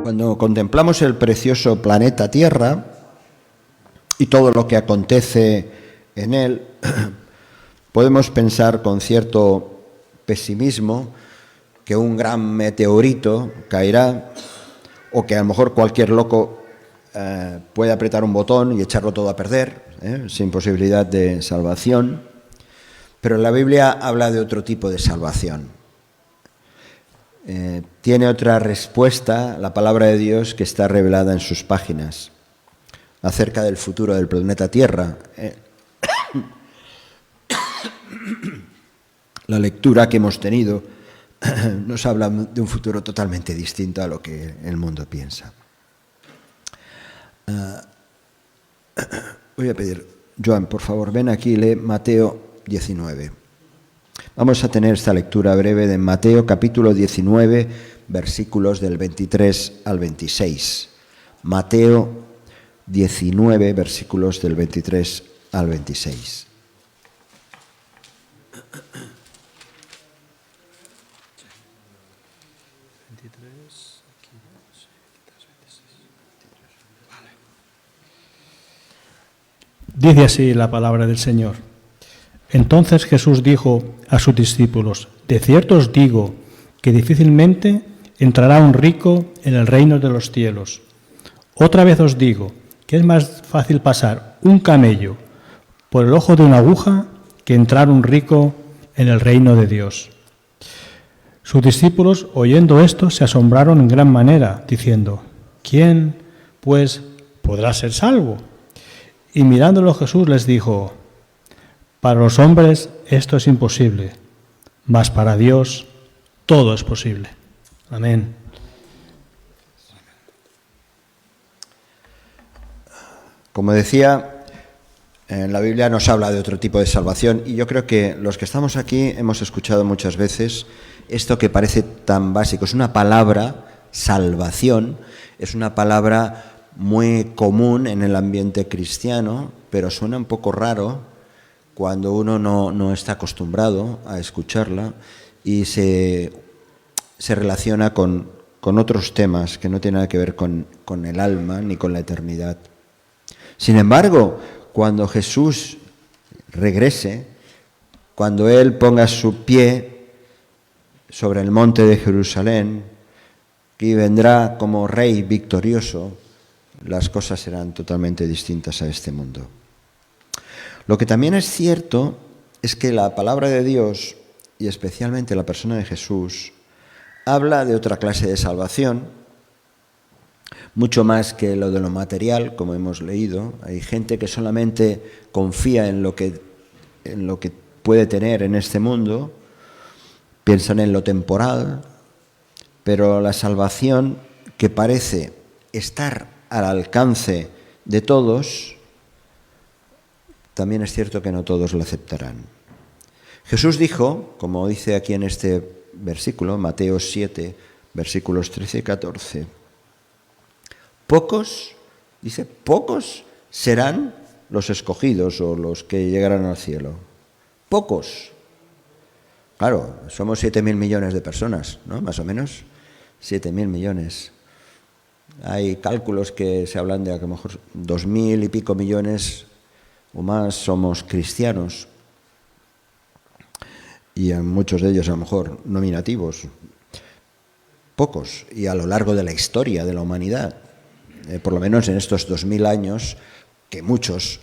Cuando contemplamos el precioso planeta Tierra y todo lo que acontece en él, podemos pensar con cierto pesimismo que un gran meteorito caerá o que a lo mejor cualquier loco puede apretar un botón y echarlo todo a perder, sin posibilidad de salvación. Pero la Biblia habla de otro tipo de salvación. Tiene otra respuesta, la palabra de Dios, que está revelada en sus páginas, acerca del futuro del planeta Tierra. La lectura que hemos tenido nos habla de un futuro totalmente distinto a lo que el mundo piensa. Voy a pedir, Joan, por favor, ven aquí y lee Mateo 19. Vamos a tener esta lectura breve de Mateo capítulo 19, versículos del 23 al 26. Mateo 19, versículos del 23 al 26. Dice así la palabra del Señor. Entonces Jesús dijo a sus discípulos: de cierto os digo que difícilmente entrará un rico en el reino de los cielos. Otra vez os digo que es más fácil pasar un camello por el ojo de una aguja que entrar un rico en el reino de Dios. Sus discípulos, oyendo esto, se asombraron en gran manera, diciendo: ¿quién, pues, podrá ser salvo? Y mirándolo Jesús les dijo: para los hombres esto es imposible, mas para Dios todo es posible. Amén. Como decía, en la Biblia nos habla de otro tipo de salvación y yo creo que los que estamos aquí hemos escuchado muchas veces esto que parece tan básico. Es una palabra, salvación, es una palabra muy común en el ambiente cristiano, pero suena un poco raro cuando uno no está acostumbrado a escucharla y se relaciona con otros temas que no tienen nada que ver con el alma ni con la eternidad. Sin embargo, cuando Jesús regrese, cuando Él ponga su pie sobre el monte de Jerusalén y vendrá como Rey victorioso, las cosas serán totalmente distintas a este mundo. Lo que también es cierto es que la palabra de Dios, y especialmente la persona de Jesús, habla de otra clase de salvación, mucho más que lo de lo material, como hemos leído. Hay gente que solamente confía en lo que puede tener en este mundo, piensan en lo temporal, pero la salvación que parece estar al alcance de todos, también es cierto que no todos lo aceptarán. Jesús dijo, como dice aquí en este versículo, Mateo 7, versículos 13 y 14, pocos serán los escogidos o los que llegarán al cielo. Pocos. Claro, somos 7.000 millones de personas, ¿no? Más o menos, 7.000 millones. Hay cálculos que se hablan de a lo mejor 2.000 y pico millones o más somos cristianos. Y en muchos de ellos a lo mejor nominativos. Pocos. Y a lo largo de la historia de la humanidad, por lo menos en estos 2.000 años, que muchos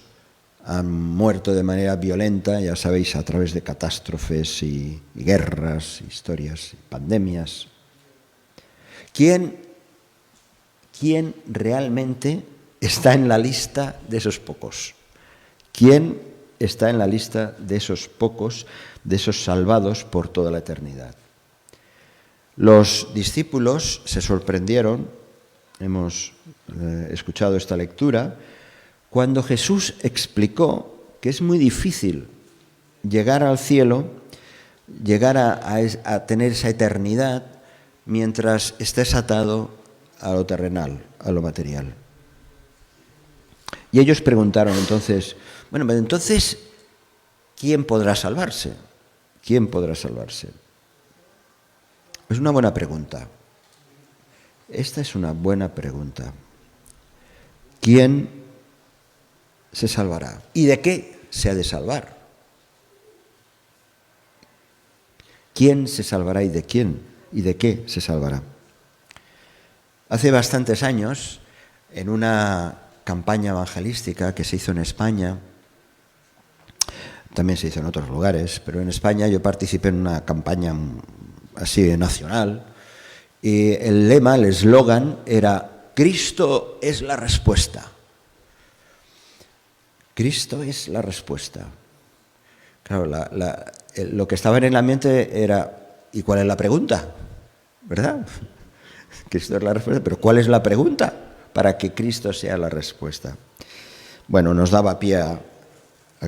han muerto de manera violenta, ya sabéis, a través de catástrofes y guerras, historias, y pandemias. ¿Quién realmente está en la lista de esos pocos? ¿Quién está en la lista de esos pocos, de esos salvados por toda la eternidad? Los discípulos se sorprendieron, hemos escuchado esta lectura, cuando Jesús explicó que es muy difícil llegar al cielo, llegar a tener esa eternidad mientras estés atado a lo terrenal, a lo material. Y ellos preguntaron entonces, bueno, pero entonces, ¿quién podrá salvarse? ¿Quién podrá salvarse? Es una buena pregunta. Esta es una buena pregunta. ¿Quién se salvará? ¿Y de qué se ha de salvar? ¿Quién se salvará y de quién? ¿Y de qué se salvará? Hace bastantes años, en una campaña evangelística que se hizo en España, también se hizo en otros lugares, pero en España yo participé en una campaña así nacional, y el lema, el eslogan era: Cristo es la respuesta. Cristo es la respuesta. Claro, lo que estaba en el ambiente era: ¿y cuál es la pregunta? ¿Verdad? Cristo es la respuesta, pero ¿cuál es la pregunta para que Cristo sea la respuesta? Bueno, nos daba pie a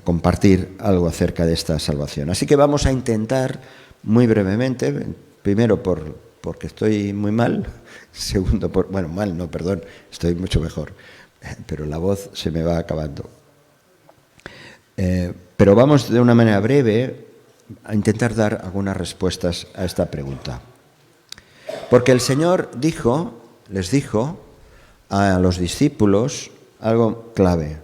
compartir algo acerca de esta salvación. Así que vamos a intentar muy brevemente, primero porque estoy muy mal, segundo estoy mucho mejor, pero la voz se me va acabando. Pero vamos de una manera breve a intentar dar algunas respuestas a esta pregunta. Porque el Señor les dijo a los discípulos algo clave.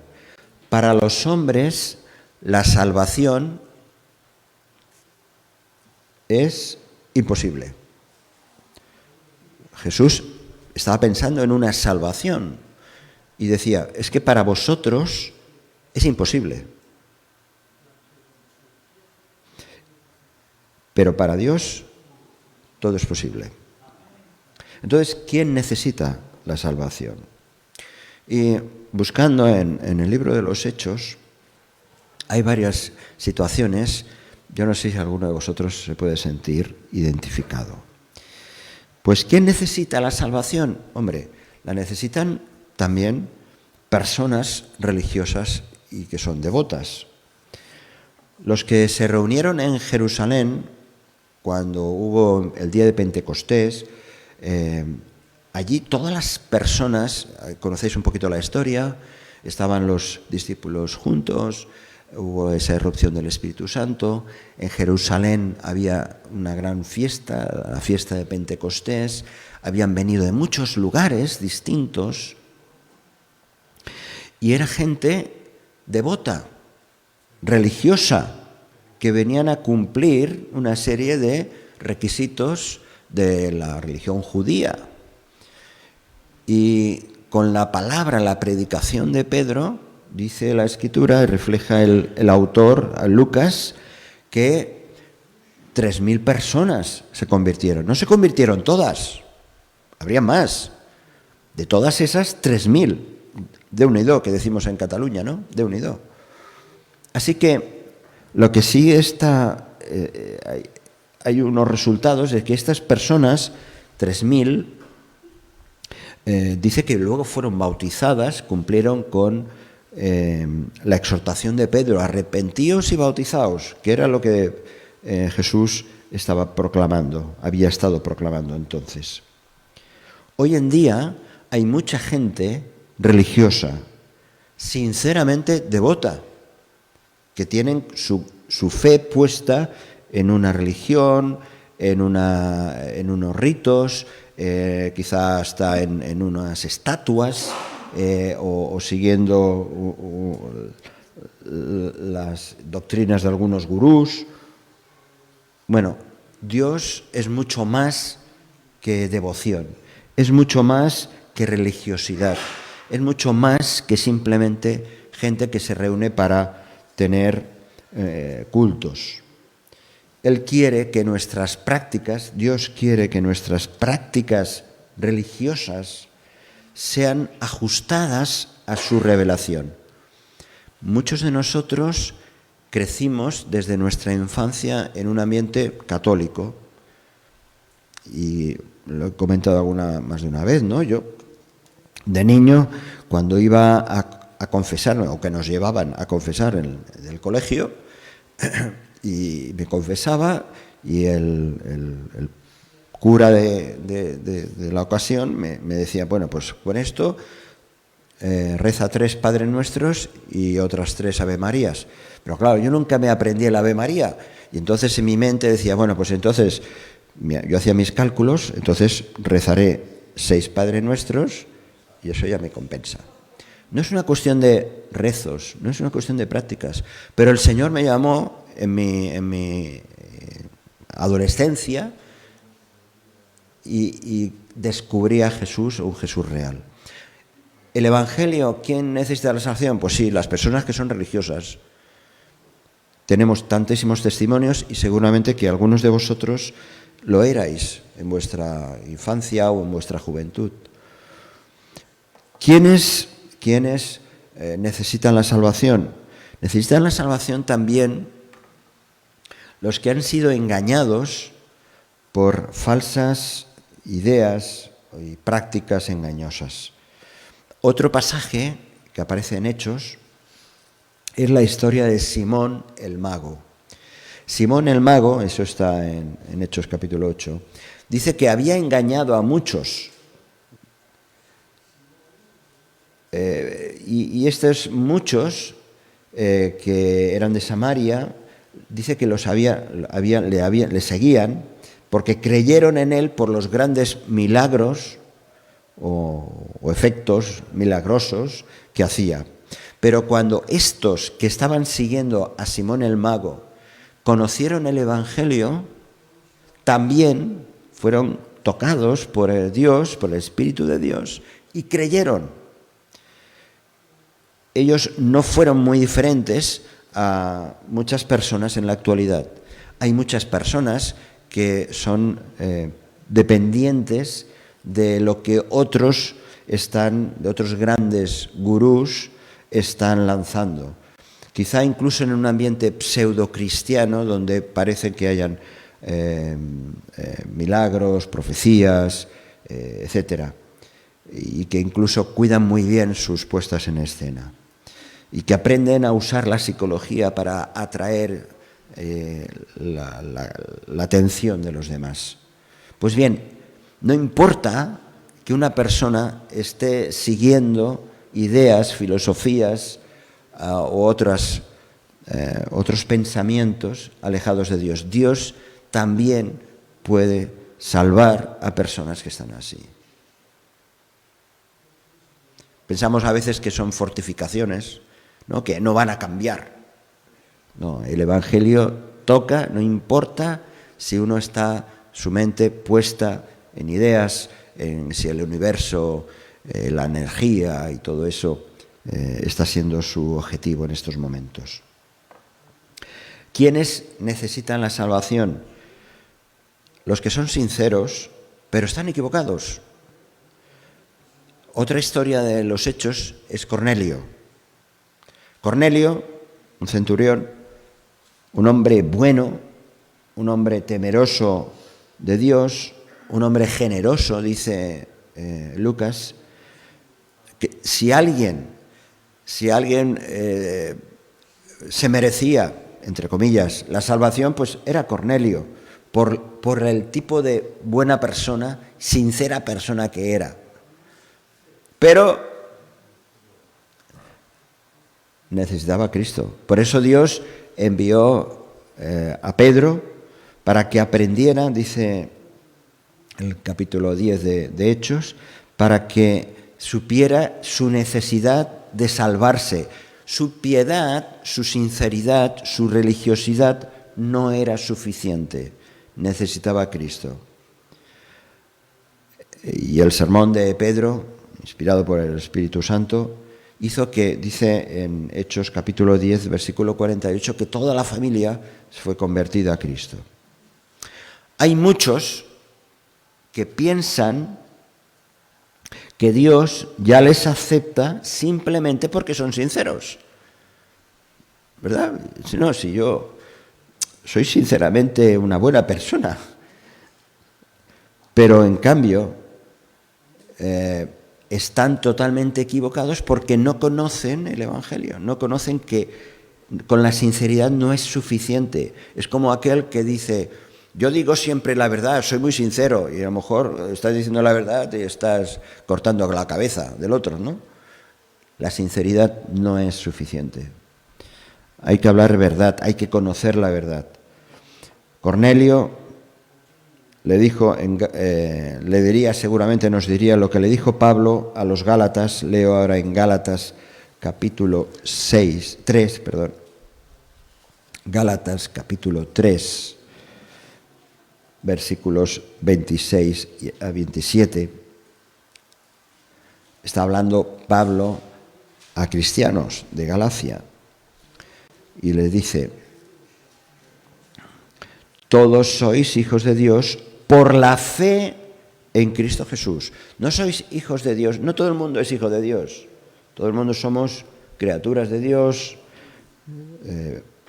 Para los hombres la salvación es imposible. Jesús estaba pensando en una salvación y decía: es que para vosotros es imposible. Pero para Dios todo es posible. Entonces, ¿quién necesita la salvación? Y buscando en el libro de los Hechos, hay varias situaciones. Yo no sé si alguno de vosotros se puede sentir identificado. Pues, ¿quién necesita la salvación? Hombre, la necesitan también personas religiosas y que son devotas. Los que se reunieron en Jerusalén cuando hubo el día de Pentecostés, allí todas las personas, conocéis un poquito la historia, estaban los discípulos juntos, hubo esa irrupción del Espíritu Santo, en Jerusalén había una gran fiesta, la fiesta de Pentecostés, habían venido de muchos lugares distintos y era gente devota, religiosa, que venían a cumplir una serie de requisitos de la religión judía. Y con la palabra, la predicación de Pedro, dice la Escritura, y refleja el autor, Lucas, que 3.000 personas se convirtieron. No se convirtieron todas, habría más. De todas esas, 3.000. Déu-n'hi-do, que decimos en Cataluña, ¿no? Déu-n'hi-do. Así que lo que sí está, hay unos resultados de que estas personas, 3.000, dice que luego fueron bautizadas, cumplieron con la exhortación de Pedro: arrepentíos y bautizaos, que era lo que Jesús estaba proclamando, había estado proclamando entonces. Hoy en día hay mucha gente religiosa, sinceramente devota, que tienen su fe puesta en una religión, en unos ritos, quizá hasta en unas estatuas, o siguiendo las doctrinas de algunos gurús. Bueno, Dios es mucho más que devoción, es mucho más que religiosidad, es mucho más que simplemente gente que se reúne para tener cultos. Él quiere que nuestras prácticas, Dios quiere que nuestras prácticas religiosas sean ajustadas a su revelación. Muchos de nosotros crecimos desde nuestra infancia en un ambiente católico, y lo he comentado más de una vez, ¿no? Yo, de niño, cuando iba a confesarme, o que nos llevaban a confesar en el colegio, y me confesaba, y el cura de la ocasión me decía: bueno, pues con esto reza 3 Padres Nuestros y otras 3 Ave Marías. Pero claro, yo nunca me aprendí el Ave María, y entonces en mi mente decía: bueno, pues entonces yo hacía mis cálculos, entonces rezaré 6 Padre Nuestros y eso ya me compensa. No es una cuestión de rezos, no es una cuestión de prácticas, pero el Señor me llamó en mi adolescencia y descubrí a Jesús, un Jesús real. El Evangelio, ¿quién necesita la salvación? Pues sí, las personas que son religiosas. Tenemos tantísimos testimonios y seguramente que algunos de vosotros lo erais en vuestra infancia o en vuestra juventud. ¿Quiénes necesitan la salvación? Necesitan la salvación también los que han sido engañados por falsas ideas y prácticas engañosas. Otro pasaje que aparece en Hechos es la historia de Simón el Mago. Simón el Mago, eso está en Hechos capítulo 8, dice que había engañado a muchos. Y estos muchos que eran de Samaria, dice que le seguían porque creyeron en él por los grandes milagros o efectos milagrosos que hacía. Pero cuando estos que estaban siguiendo a Simón el Mago conocieron el Evangelio, también fueron tocados por Dios, por el Espíritu de Dios, y creyeron. Ellos no fueron muy diferentes a muchas personas en la actualidad. Hay muchas personas que son dependientes de lo que otros grandes gurús están lanzando. Quizá incluso en un ambiente pseudo-cristiano donde parece que hayan milagros, profecías, etcétera, y que incluso cuidan muy bien sus puestas en escena y que aprenden a usar la psicología para atraer la atención de los demás. Pues bien, no importa que una persona esté siguiendo ideas, filosofías o otros pensamientos alejados de Dios. Dios también puede salvar a personas que están así. Pensamos a veces que son fortificaciones, ¿no? Que no van a cambiar. No, el Evangelio toca, no importa si uno está su mente puesta en ideas, en si el universo, la energía y todo eso está siendo su objetivo en estos momentos. ¿Quiénes necesitan la salvación? Los que son sinceros, pero están equivocados. Otra historia de los Hechos es Cornelio. Cornelio, un centurión, un hombre bueno, un hombre temeroso de Dios, un hombre generoso, dice Lucas, que si alguien se merecía, entre comillas, la salvación, pues era Cornelio, por el tipo de buena persona, sincera persona que era. Pero necesitaba a Cristo. Por eso Dios envió a Pedro para que aprendiera, dice el capítulo 10 de Hechos, para que supiera su necesidad de salvarse. Su piedad, su sinceridad, su religiosidad no era suficiente. Necesitaba a Cristo. Y el sermón de Pedro, inspirado por el Espíritu Santo, hizo que, dice en Hechos capítulo 10, versículo 48, que toda la familia fue convertida a Cristo. Hay muchos que piensan que Dios ya les acepta simplemente porque son sinceros, ¿verdad? Si yo soy sinceramente una buena persona, pero en cambio están totalmente equivocados porque no conocen el Evangelio, no conocen que con la sinceridad no es suficiente. Es como aquel que dice: yo digo siempre la verdad, soy muy sincero, y a lo mejor estás diciendo la verdad y estás cortando la cabeza del otro, ¿no? La sinceridad no es suficiente. Hay que hablar verdad, hay que conocer la verdad. Cornelio le dijo, le diría, seguramente nos diría lo que le dijo Pablo a los Gálatas. Leo ahora en Gálatas capítulo 3, Gálatas capítulo 3, versículos 26 a 27. Está hablando Pablo a cristianos de Galacia y les dice: todos sois hijos de Dios por la fe en Cristo Jesús. No sois hijos de Dios, no todo el mundo es hijo de Dios. Todo el mundo somos criaturas de Dios,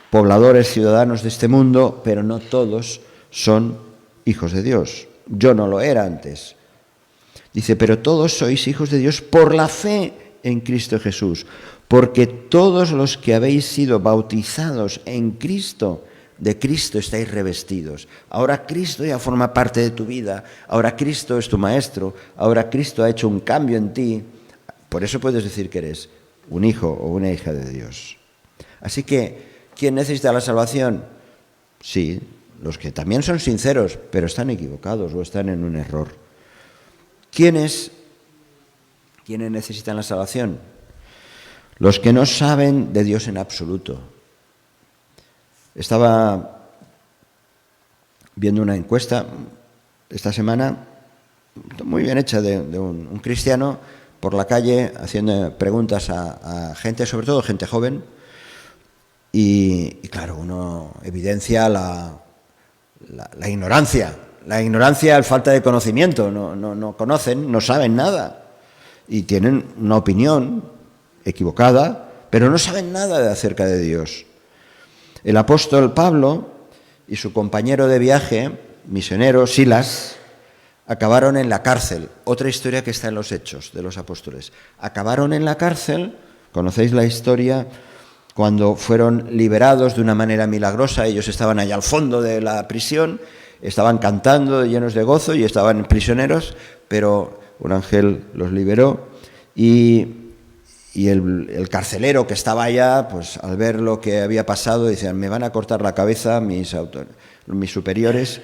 pobladores, ciudadanos de este mundo, pero no todos son hijos de Dios. Yo no lo era antes. Dice, pero todos sois hijos de Dios por la fe en Cristo Jesús, porque todos los que habéis sido bautizados en Cristo, de Cristo estáis revestidos. Ahora Cristo ya forma parte de tu vida, ahora Cristo es tu maestro, ahora Cristo ha hecho un cambio en ti. Por eso puedes decir que eres un hijo o una hija de Dios. Así que, ¿quién necesita la salvación? Sí, los que también son sinceros, pero están equivocados o están en un error. ¿Quiénes necesitan la salvación? Los que no saben de Dios en absoluto. Estaba viendo una encuesta esta semana, muy bien hecha, de un cristiano por la calle haciendo preguntas a gente, sobre todo gente joven, y claro, uno evidencia la ignorancia, la falta de conocimiento, no conocen, no saben nada, y tienen una opinión equivocada, pero no saben nada acerca de Dios. El apóstol Pablo y su compañero de viaje, misionero, Silas, acabaron en la cárcel. Otra historia que está en los Hechos de los Apóstoles. Acabaron en la cárcel, conocéis la historia, cuando fueron liberados de una manera milagrosa. Ellos estaban allá al fondo de la prisión, estaban cantando llenos de gozo y estaban prisioneros, pero un ángel los liberó y el carcelero que estaba allá, pues al ver lo que había pasado, decían, me van a cortar la cabeza mis superiores.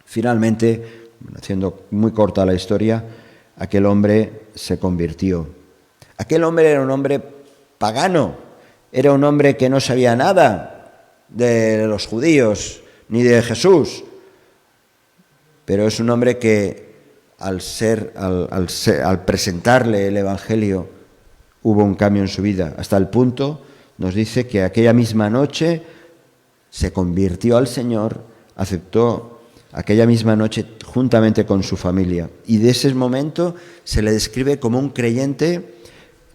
Finalmente, haciendo muy corta la historia, aquel hombre se convirtió. Aquel hombre era un hombre pagano, era un hombre que no sabía nada de los judíos ni de Jesús, pero es un hombre que al presentarle el Evangelio hubo un cambio en su vida, hasta el punto, nos dice, que aquella misma noche se convirtió al Señor, aceptó aquella misma noche juntamente con su familia. Y de ese momento se le describe como un creyente,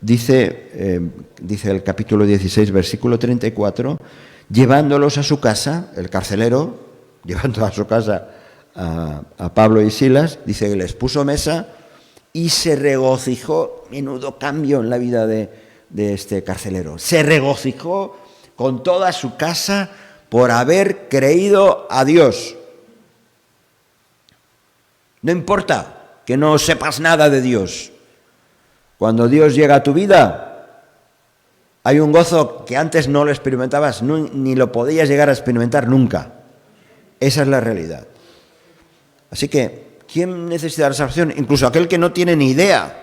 dice el capítulo 16, versículo 34, llevándolos a su casa, el carcelero, llevando a su casa a Pablo y Silas, dice que les puso mesa y se regocijó. Menudo cambio en la vida de este carcelero. Se regocijó con toda su casa por haber creído a Dios. No importa que no sepas nada de Dios. Cuando Dios llega a tu vida, hay un gozo que antes no lo experimentabas, ni lo podías llegar a experimentar nunca. Esa es la realidad. Así que, ¿quién necesita la salvación? Incluso aquel que no tiene ni idea,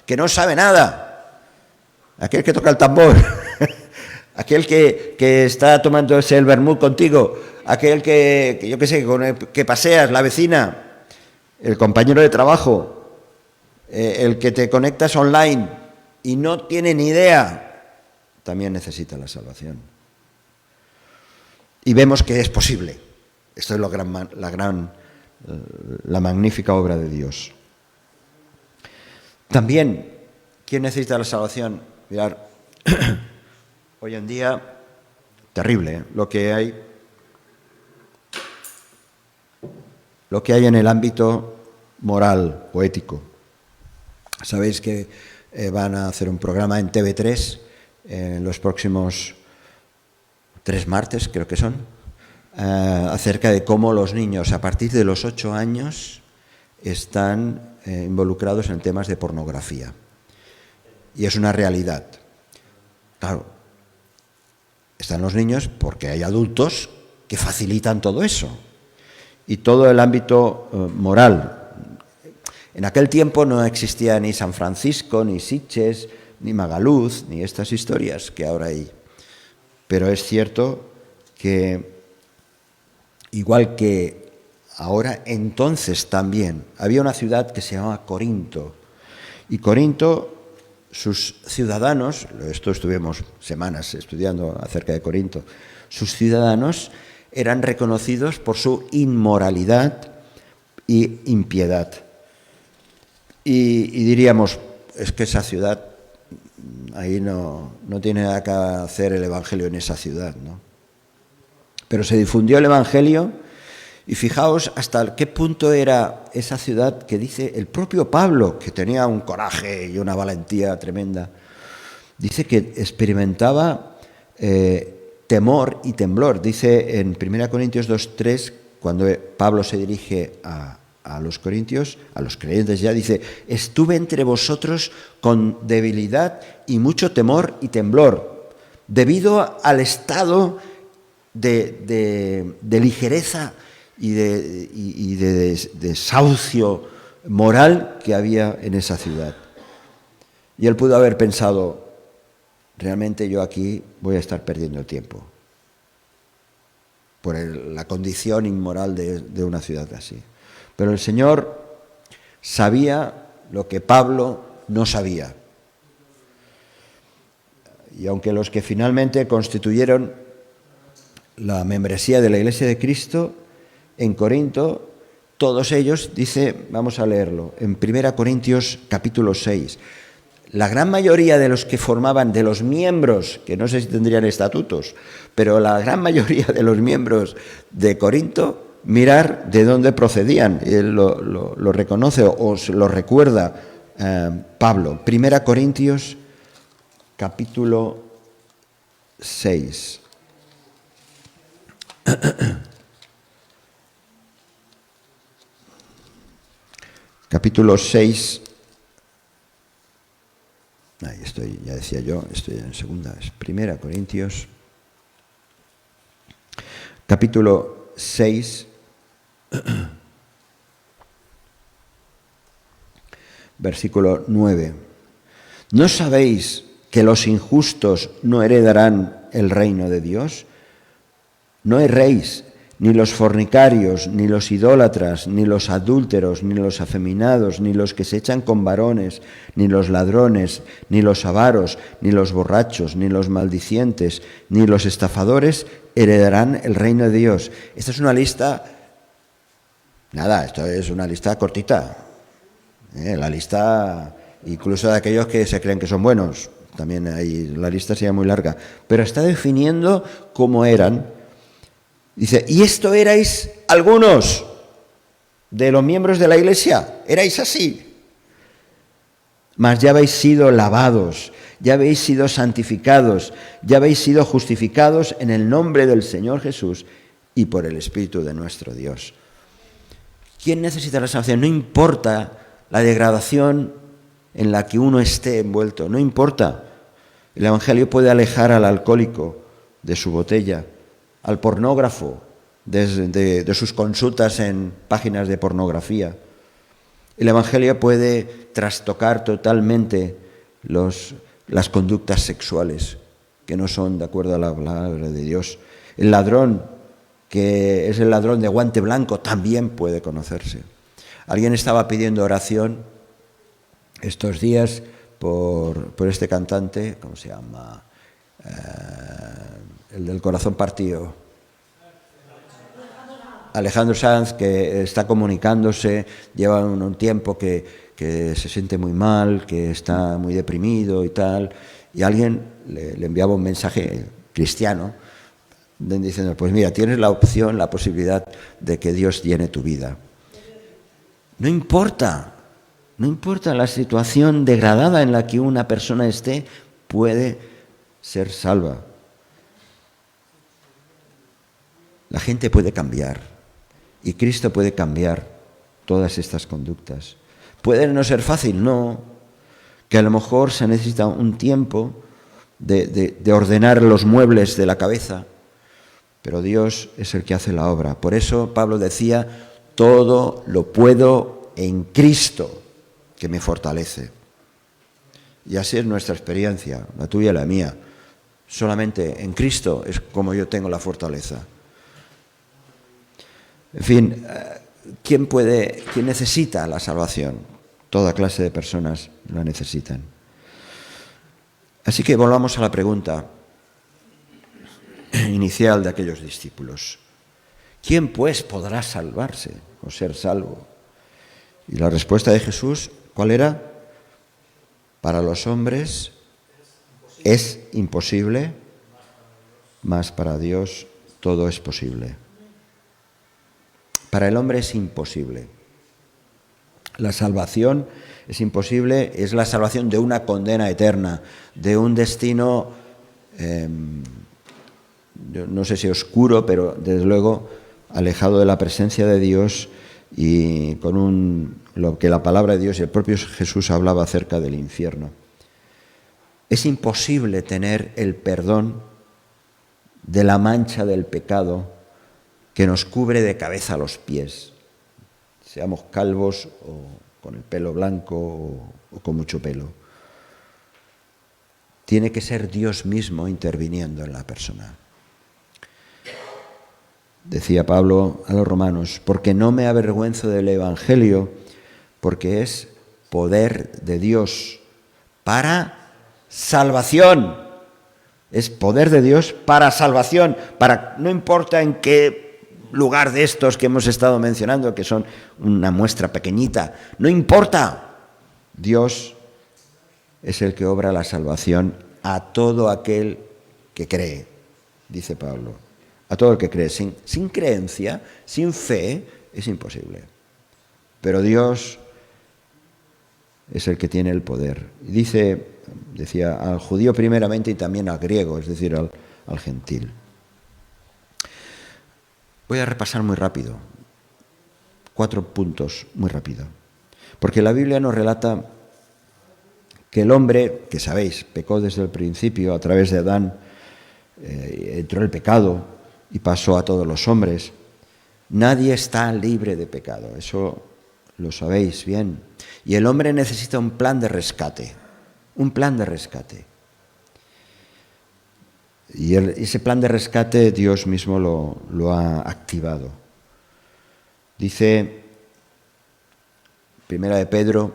que no sabe nada, aquel que toca el tambor, aquel que está tomándose el vermut contigo, aquel que yo qué sé, con el que paseas, la vecina, el compañero de trabajo, el que te conectas online y no tiene ni idea, también necesita la salvación. Y vemos que es posible. Esto es la magnífica obra de Dios. También, ¿quién necesita la salvación? Mirad, hoy en día, terrible, lo que hay en el ámbito moral o ético. Sabéis que van a hacer un programa en TV3 en los próximos 3 martes, creo que son, acerca de cómo los niños a partir de los 8 años están involucrados en temas de pornografía. Y es una realidad. Claro, están los niños porque hay adultos que facilitan todo eso. y todo el ámbito moral. En aquel tiempo no existía ni San Francisco, ni Sitges, ni Magaluz, ni estas historias que ahora hay. Pero es cierto que, igual que ahora, entonces también había una ciudad que se llamaba Corinto. Y Corinto, sus ciudadanos, esto estuvimos semanas estudiando acerca de Corinto, sus ciudadanos eran reconocidos por su inmoralidad y impiedad. Y diríamos, es que esa ciudad, ahí no tiene nada que hacer el Evangelio en esa ciudad, ¿no? Pero se difundió el Evangelio y fijaos hasta qué punto era esa ciudad que dice el propio Pablo, que tenía un coraje y una valentía tremenda, dice que experimentaba temor y temblor. Dice en 1 Corintios 2:3, cuando Pablo se dirige a los corintios, a los creyentes ya, dice: estuve entre vosotros con debilidad y mucho temor y temblor, debido al estado de ligereza y de desahucio moral que había en esa ciudad. Y él pudo haber pensado: realmente yo aquí voy a estar perdiendo el tiempo por la condición inmoral de una ciudad así. Pero el Señor sabía lo que Pablo no sabía. Y aunque los que finalmente constituyeron la membresía de la Iglesia de Cristo en Corinto, todos ellos, dice, vamos a leerlo, en 1 Corintios capítulo 6, la gran mayoría de los que formaban, de los miembros, que no sé si tendrían estatutos, pero la gran mayoría de los miembros de Corinto, mirar de dónde procedían. Él lo reconoce o lo recuerda Pablo. 1 Corintios capítulo 6. Capítulo 6. Ahí estoy, ya decía yo, estoy en segunda. Es 1 Corintios capítulo 6. Versículo 9. ¿No sabéis que los injustos no heredarán el reino de Dios? No erréis, ni los fornicarios, ni los idólatras, ni los adúlteros, ni los afeminados, ni los que se echan con varones, ni los ladrones, ni los avaros, ni los borrachos, ni los maldicientes, ni los estafadores heredarán el reino de Dios. Esta es una lista. Nada, esto es una lista cortita. La lista, incluso de aquellos que se creen que son buenos, también hay, la lista sería muy larga. Pero está definiendo cómo eran. Dice: y esto erais algunos de los miembros de la Iglesia, erais así. Mas ya habéis sido lavados, ya habéis sido santificados, ya habéis sido justificados en el nombre del Señor Jesús y por el Espíritu de nuestro Dios. ¿Quién necesita la salvación? No importa la degradación en la que uno esté envuelto, no importa. El Evangelio puede alejar al alcohólico de su botella, al pornógrafo de sus consultas en páginas de pornografía. El Evangelio puede trastocar totalmente las conductas sexuales que no son de acuerdo a la palabra de Dios. El ladrón, que es el ladrón de guante blanco, también puede conocerse. Alguien estaba pidiendo oración estos días por este cantante, ¿cómo se llama? El del corazón partido. Alejandro Sanz, que está comunicándose, lleva un tiempo que se siente muy mal, que está muy deprimido y tal, y alguien le enviaba un mensaje cristiano diciendo: pues mira, tienes la opción, la posibilidad de que Dios llene tu vida. No importa la situación degradada en la que una persona esté, puede ser salva. La gente puede cambiar y Cristo puede cambiar todas estas conductas. ¿Puede no ser fácil? No. Que a lo mejor se necesita un tiempo de ordenar los muebles de la cabeza, pero Dios es el que hace la obra. Por eso Pablo decía, todo lo puedo en Cristo, que me fortalece. Y así es nuestra experiencia, la tuya y la mía. Solamente en Cristo es como yo tengo la fortaleza. En fin, ¿quién necesita la salvación? Toda clase de personas la necesitan. Así que volvamos a la pregunta inicial de aquellos discípulos. ¿Quién pues podrá salvarse o ser salvo? Y la respuesta de Jesús, ¿cuál era? Para los hombres es imposible, mas para Dios todo es posible. Para el hombre es imposible. La salvación es imposible, es la salvación de una condena eterna, de un destino, no sé si oscuro, pero desde luego alejado de la presencia de Dios y con lo que la palabra de Dios y el propio Jesús hablaba acerca del infierno. Es imposible tener el perdón de la mancha del pecado que nos cubre de cabeza a los pies, seamos calvos o con el pelo blanco o con mucho pelo. Tiene que ser Dios mismo interviniendo en la persona. Decía Pablo a los romanos, porque no me avergüenzo del Evangelio, porque es poder de Dios para salvación. Es poder de Dios para salvación, no importa en qué lugar de estos que hemos estado mencionando, que son una muestra pequeñita, no importa. Dios es el que obra la salvación a todo aquel que cree, dice Pablo. A todo el que cree. Sin creencia, sin fe, es imposible. Pero Dios es el que tiene el poder. Decía al judío primeramente y también al griego, es decir, al gentil. Voy a repasar muy rápido. 4 puntos, muy rápido. Porque la Biblia nos relata que el hombre, que sabéis, pecó desde el principio, a través de Adán, entró el pecado y pasó a todos los hombres. Nadie está libre de pecado, eso lo sabéis bien. Y el hombre necesita un plan de rescate, Y ese plan de rescate Dios mismo lo ha activado. Dice, 1 de Pedro,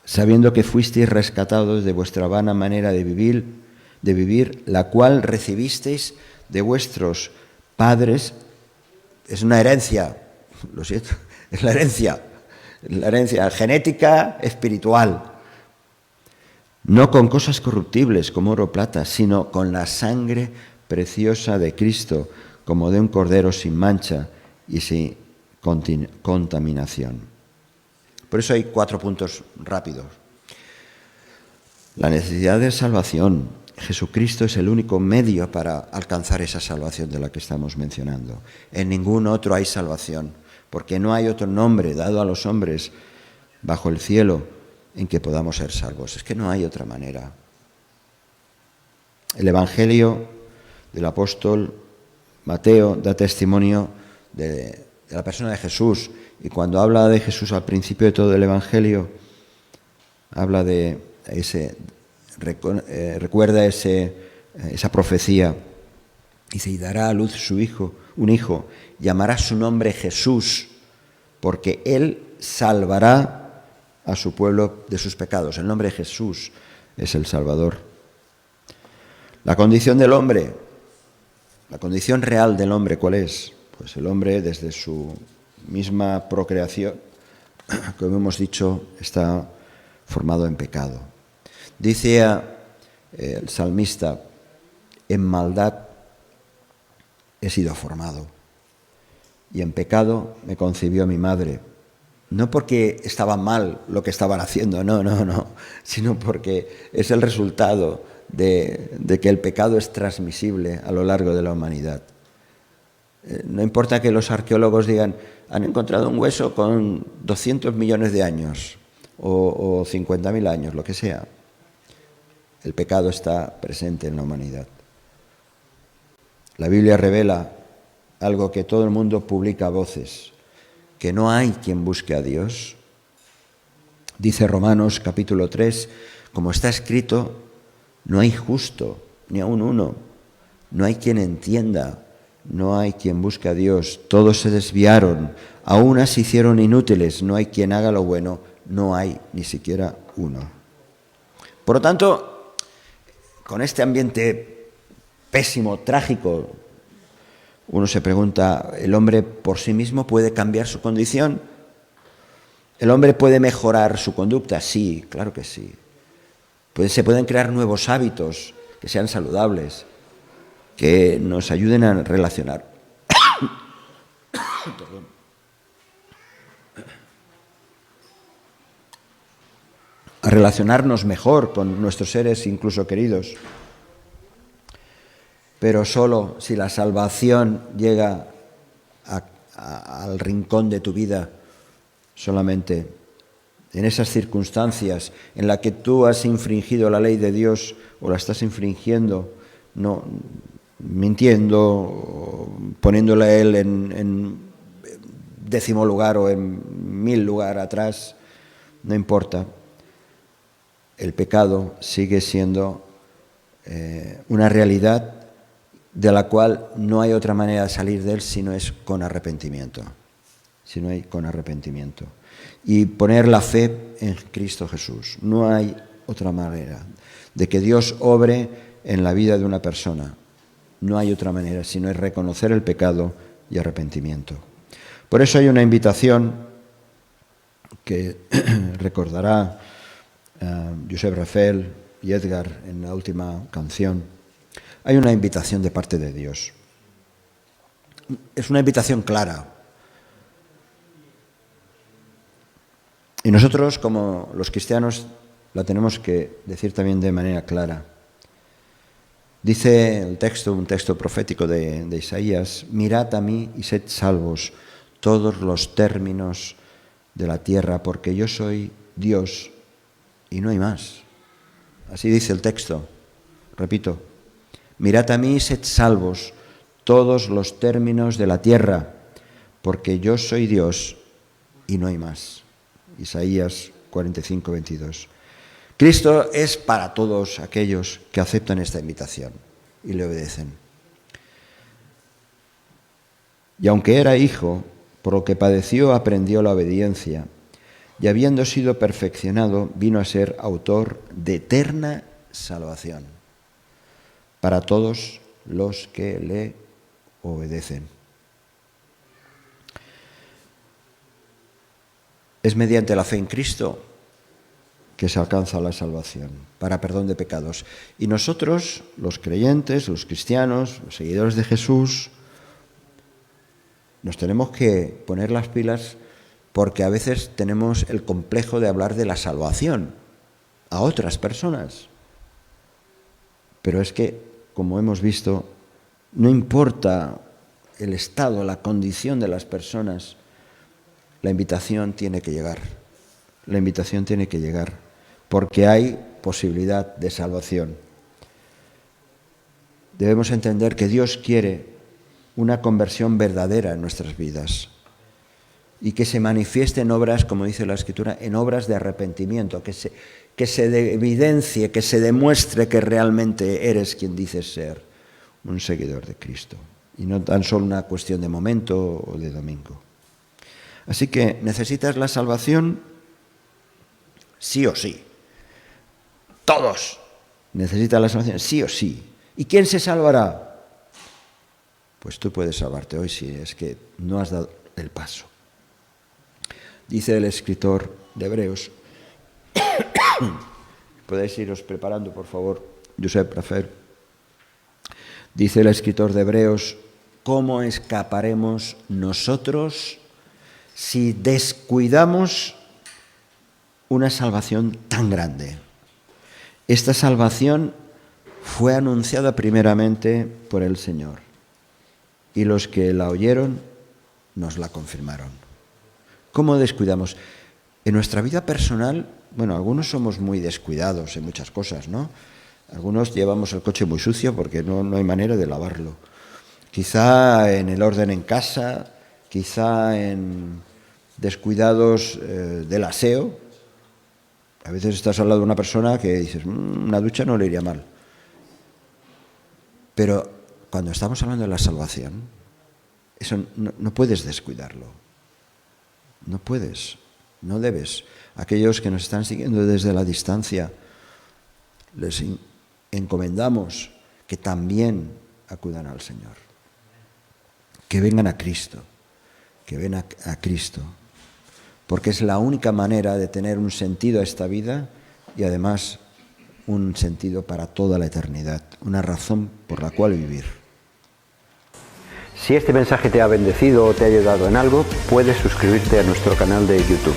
sabiendo que fuisteis rescatados de vuestra vana manera de vivir, la cual recibisteis de vuestros padres. Es una herencia, lo siento, es la herencia genética, espiritual. No con cosas corruptibles como oro o plata, sino con la sangre preciosa de Cristo, como de un cordero sin mancha y sin contaminación. Por eso hay 4 puntos rápidos. La necesidad de salvación. Jesucristo es el único medio para alcanzar esa salvación de la que estamos mencionando. En ningún otro hay salvación, porque no hay otro nombre dado a los hombres bajo el cielo en que podamos ser salvos. Es que no hay otra manera. El Evangelio del apóstol Mateo da testimonio de la persona de Jesús, y cuando habla de Jesús al principio de todo el Evangelio, habla de recuerda esa profecía. Dice, y dará a luz un hijo, llamará su nombre Jesús, porque él salvará a su pueblo de sus pecados. El nombre Jesús es el Salvador. La condición del hombre, la condición real del hombre, ¿cuál es? Pues el hombre, desde su misma procreación, como hemos dicho, está formado en pecado. Dice el salmista, en maldad he sido formado y en pecado me concibió mi madre. No porque estaba mal lo que estaban haciendo, no, sino porque es el resultado de que el pecado es transmisible a lo largo de la humanidad. No importa que los arqueólogos digan, han encontrado un hueso con 200 millones de años o 50.000 años, lo que sea. El pecado está presente en la humanidad. La Biblia revela algo que todo el mundo publica a voces, que no hay quien busque a Dios. Dice Romanos capítulo 3, como está escrito, no hay justo, ni aun uno, no hay quien entienda, no hay quien busque a Dios, todos se desviaron, a unas se hicieron inútiles, no hay quien haga lo bueno, no hay ni siquiera uno. Por lo tanto, con este ambiente pésimo, trágico, uno se pregunta, ¿el hombre por sí mismo puede cambiar su condición? ¿El hombre puede mejorar su conducta? Sí, claro que sí. Se pueden crear nuevos hábitos que sean saludables, que nos ayuden a relacionar. A relacionarnos mejor con nuestros seres, incluso queridos. Pero solo si la salvación llega al rincón de tu vida, solamente en esas circunstancias en las que tú has infringido la ley de Dios o la estás infringiendo, no mintiendo, poniéndole a Él en 10º lugar o en 1000 lugar atrás, no importa. El pecado sigue siendo una realidad de la cual no hay otra manera de salir de él si no es con arrepentimiento. Y poner la fe en Cristo Jesús. No hay otra manera de que Dios obre en la vida de una persona. No hay otra manera, sino es reconocer el pecado y arrepentimiento. Por eso hay una invitación que recordará Josep Rafael y Edgar en la última canción. Hay una invitación de parte de Dios. Es una invitación clara. Y nosotros, como los cristianos, la tenemos que decir también de manera clara. Dice el texto, un texto profético de Isaías, mirad a mí y sed salvos todos los términos de la tierra, porque yo soy Dios y no hay más. Así dice el texto. Repito, mirad a mí y sed salvos todos los términos de la tierra, porque yo soy Dios y no hay más. Isaías 45, 22. Cristo es para todos aquellos que aceptan esta invitación y le obedecen. Y aunque era hijo, por lo que padeció aprendió la obediencia, y habiendo sido perfeccionado, vino a ser autor de eterna salvación para todos los que le obedecen. Es mediante la fe en Cristo que se alcanza la salvación para perdón de pecados. Y nosotros, los creyentes, los cristianos, los seguidores de Jesús, nos tenemos que poner las pilas porque a veces tenemos el complejo de hablar de la salvación a otras personas. Pero es que, como hemos visto, no importa el estado, la condición de las personas, la invitación tiene que llegar. La invitación tiene que llegar, porque hay posibilidad de salvación. Debemos entender que Dios quiere una conversión verdadera en nuestras vidas y que se manifieste en obras, como dice la Escritura, en obras de arrepentimiento, que se evidencie, que se demuestre que realmente eres quien dices ser, un seguidor de Cristo, y no tan solo una cuestión de momento o de domingo. Así que necesitas la salvación sí o sí. Todos necesitan la salvación sí o sí. ¿Y quién se salvará? Pues tú puedes salvarte hoy si es que no has dado el paso. Dice el escritor de Hebreos, podéis iros preparando, por favor, Josep Rafael. Dice el escritor de Hebreos, ¿cómo escaparemos nosotros si descuidamos una salvación tan grande? Esta salvación fue anunciada primeramente por el Señor y los que la oyeron nos la confirmaron. ¿Cómo descuidamos? En nuestra vida personal, bueno, algunos somos muy descuidados en muchas cosas, ¿no? Algunos llevamos el coche muy sucio porque no hay manera de lavarlo. quizá en el orden en casa, quizá en descuidados del aseo. A veces estás al lado de una persona que dices, una ducha no le iría mal. Pero cuando estamos hablando de la salvación, eso no puedes descuidarlo. No puedes, no debes. Aquellos que nos están siguiendo desde la distancia, les encomendamos que también acudan al Señor. Que vengan a Cristo, que vengan a Cristo. Porque es la única manera de tener un sentido a esta vida y además un sentido para toda la eternidad, una razón por la cual vivir. Si este mensaje te ha bendecido o te ha ayudado en algo, puedes suscribirte a nuestro canal de YouTube.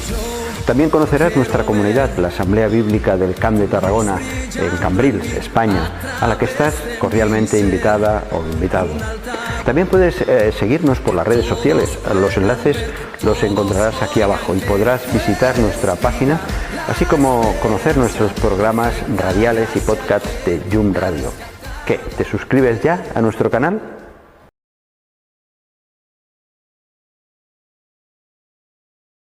También conocerás nuestra comunidad, la Asamblea Bíblica del Camp de Tarragona, en Cambrils, España, a la que estás cordialmente invitada o invitado. También puedes seguirnos por las redes sociales. Los enlaces los encontrarás aquí abajo y podrás visitar nuestra página, así como conocer nuestros programas radiales y podcasts de Yum Radio. ¿Qué? ¿Te suscribes ya a nuestro canal?